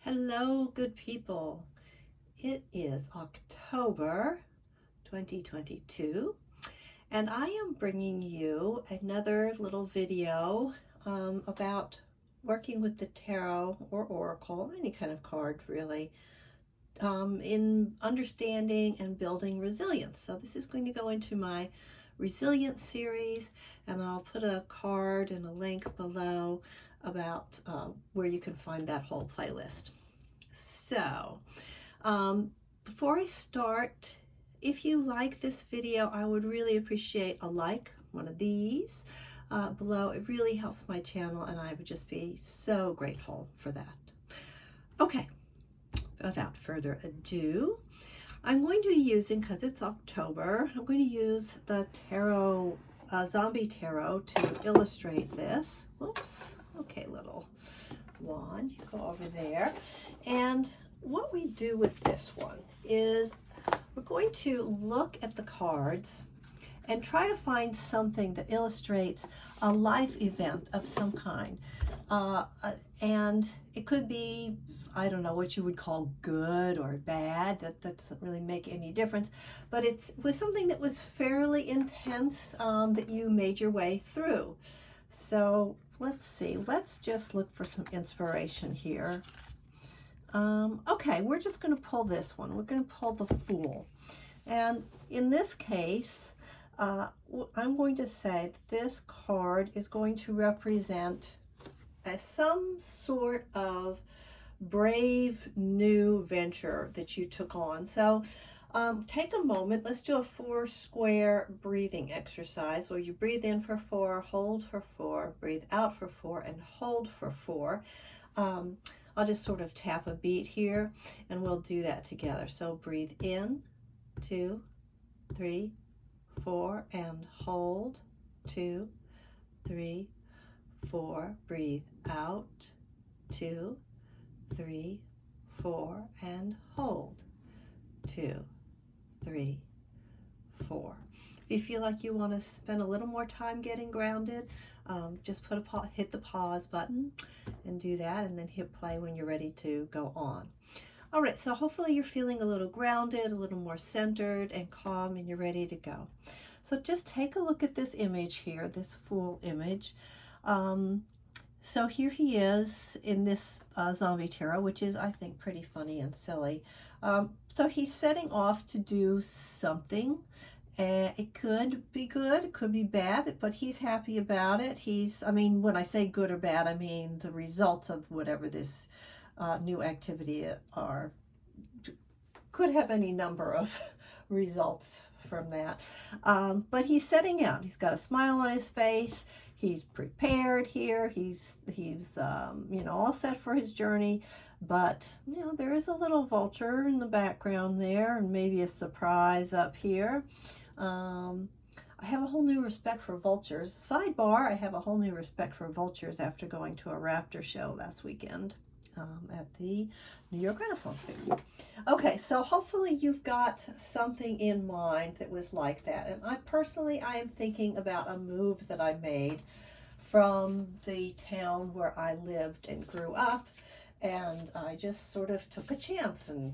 Hello, good people. It is October 2022, and I am bringing you another little video about working with the tarot or oracle, any kind of card really, in understanding and building resilience. So this is going to go into my resilience series, and I'll put a card and a link below about where you can find that whole playlist. So before I start, if you like this video, I would really appreciate a like, one of these below. It really helps my channel, and I would just be so grateful for that. Okay, without further ado, I'm going to be using, because it's October, I'm going to use the tarot, Zombie Tarot, to illustrate this. Whoops. Okay, little wand, you go over there. And what we do with this one is we're going to look at the cards and try to find something that illustrates a life event of some kind. And it could be, I don't know what you would call good or bad. That doesn't really make any difference. But it was something that was fairly intense that you made your way through. So let's see. Let's just look for some inspiration here. Okay, we're just going to pull this one. We're going to pull the Fool. And in this case, I'm going to say this card is going to represent some sort of brave new venture that you took on. So take a moment. Let's do a 4 square breathing exercise where you breathe in for 4, hold for 4, breathe out for 4, and hold for 4. I'll just sort of tap a beat here, and we'll do that together. So breathe in, 2, 3, 4, and hold, 2, 3, 4. Breathe out, 2, 3, 4, and hold, 2, 3, 4. If you feel like you want to spend a little more time getting grounded, just hit the pause button and do that, and then hit play when you're ready to go on. All right, so hopefully you're feeling a little grounded, a little more centered and calm, and you're ready to go. So just take a look at this image here, this Fool image. So here he is in this Zombie Tarot, which is, I think, pretty funny and silly. So he's setting off to do something. It could be good, it could be bad, but he's happy about it. I mean, when I say good or bad, I mean the results of whatever this new activity could have any number of results from that. But he's setting out. He's got a smile on his face. He's prepared here. He's all set for his journey. But, there is a little vulture in the background there, and maybe a surprise up here. I have a whole new respect for vultures. Sidebar, I have a whole new respect for vultures after going to a raptor show last weekend at the New York Renaissance Fair. Okay, so hopefully you've got something in mind that was like that. And I am thinking about a move that I made from the town where I lived and grew up. And I just sort of took a chance and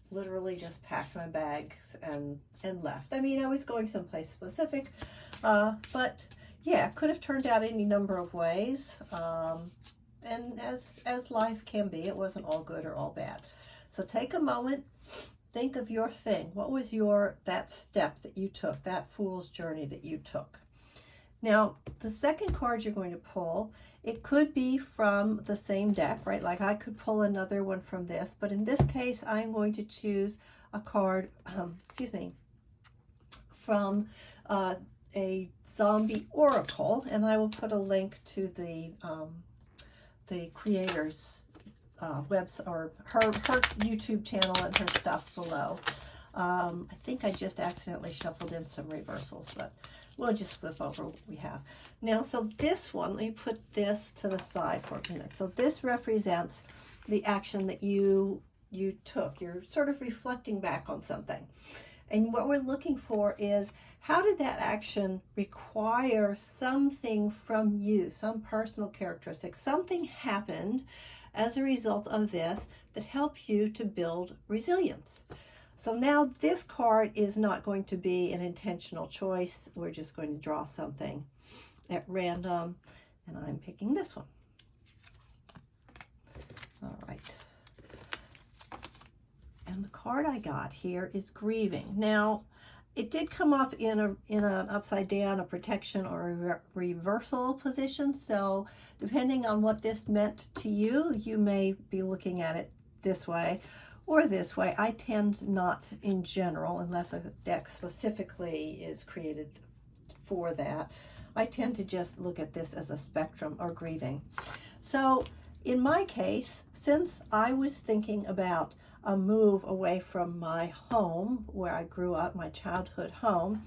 literally just packed my bags and left. I mean, I was going someplace specific, but yeah, it could have turned out any number of ways. And as life can be, it wasn't all good or all bad. So take a moment, think of your thing. What was that step that you took, that Fool's journey that you took? Now, the second card you're going to pull, it could be from the same deck, right? Like I could pull another one from this, but in this case, I'm going to choose a card, from a zombie oracle, and I will put a link to the creator's website or her YouTube channel and her stuff below. I think I just accidentally shuffled in some reversals, but we'll just flip over what we have. Now, so this one, let me put this to the side for a minute. So this represents the action that you took. You're sort of reflecting back on something. And what we're looking for is, how did that action require something from you, some personal characteristic? Something happened as a result of this that help you to build resilience. So now this card is not going to be an intentional choice. We're just going to draw something at random, and I'm picking this one. All right. And the card I got here is grieving. Now, it did come up in an upside down, a protection, or a reversal position. So depending on what this meant to you, you may be looking at it this way or this way. I tend not, in general, unless a deck specifically is created for that, I tend to just look at this as a spectrum or grieving. So in my case, since I was thinking about a move away from my home where I grew up, my childhood home,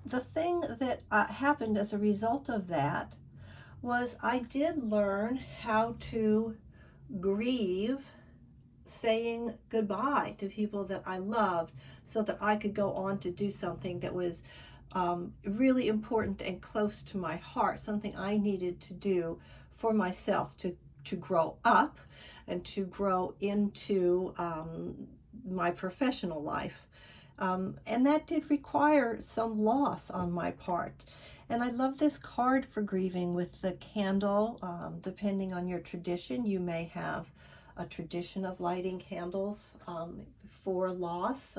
the thing that happened as a result of that was I did learn how to grieve saying goodbye to people that I loved so that I could go on to do something that was really important and close to my heart, something I needed to do for myself to grow up and to grow into my professional life. And that did require some loss on my part. And I love this card for grieving with the candle. Depending on your tradition, you may have a tradition of lighting candles for loss,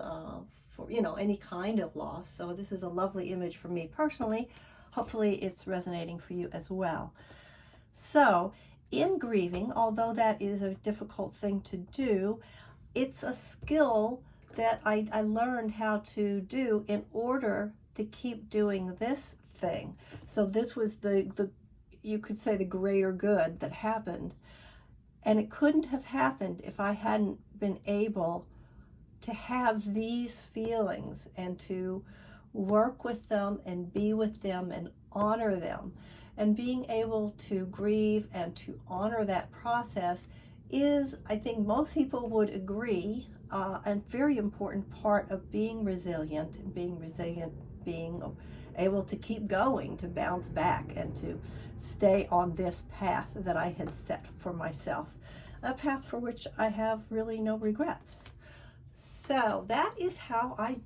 for any kind of loss. So this is a lovely image for me personally. Hopefully it's resonating for you as well. So in grieving, although that is a difficult thing to do, it's a skill that I learned how to do in order to keep doing this thing. So this was the you could say the greater good that happened. And it couldn't have happened if I hadn't been able to have these feelings and to work with them and be with them and honor them. And being able to grieve and to honor that process is, I think most people would agree, a very important part of being resilient, and being able to keep going, to bounce back, and to stay on this path that I had set for myself, a path for which I have really no regrets. So that is how I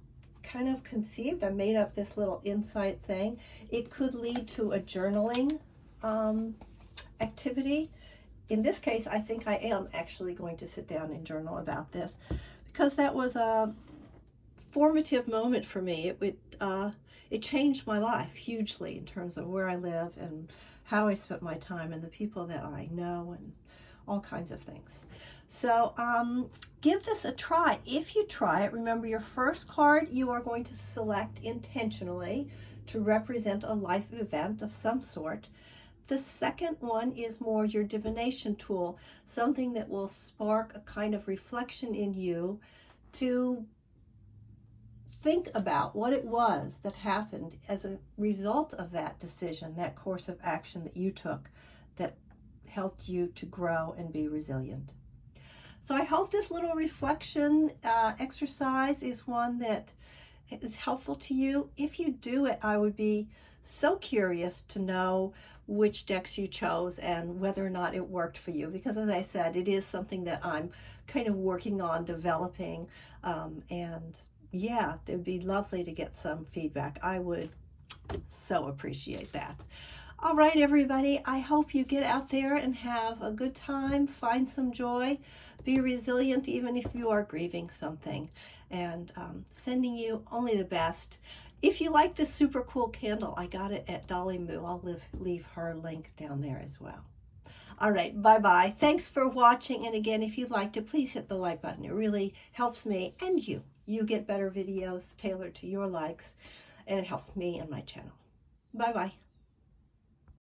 kind of conceived. I made up this little insight thing. It could lead to a journaling activity. In this case, I think I am actually going to sit down and journal about this, because that was a formative moment for me. It changed my life hugely in terms of where I live and how I spent my time and the people that I know and all kinds of things. So give this a try. If you try it, remember your first card you are going to select intentionally to represent a life event of some sort. The second one is more your divination tool, something that will spark a kind of reflection in you to think about what it was that happened as a result of that decision, that course of action that you took that helped you to grow and be resilient. So I hope this little reflection exercise is one that is helpful to you. If you do it, I would be so curious to know which decks you chose and whether or not it worked for you, because as I said, it is something that I'm kind of working on developing, and yeah, it would be lovely to get some feedback. I would so appreciate that. All right, everybody, I hope you get out there and have a good time, find some joy, be resilient even if you are grieving something, and sending you only the best. If you like this super cool candle, I got it at Dolly Moo. I'll leave her link down there as well. All right, bye-bye. Thanks for watching, and again, if you liked it, please hit the like button. It really helps me and you. You get better videos tailored to your likes, and it helps me and my channel. Bye-bye.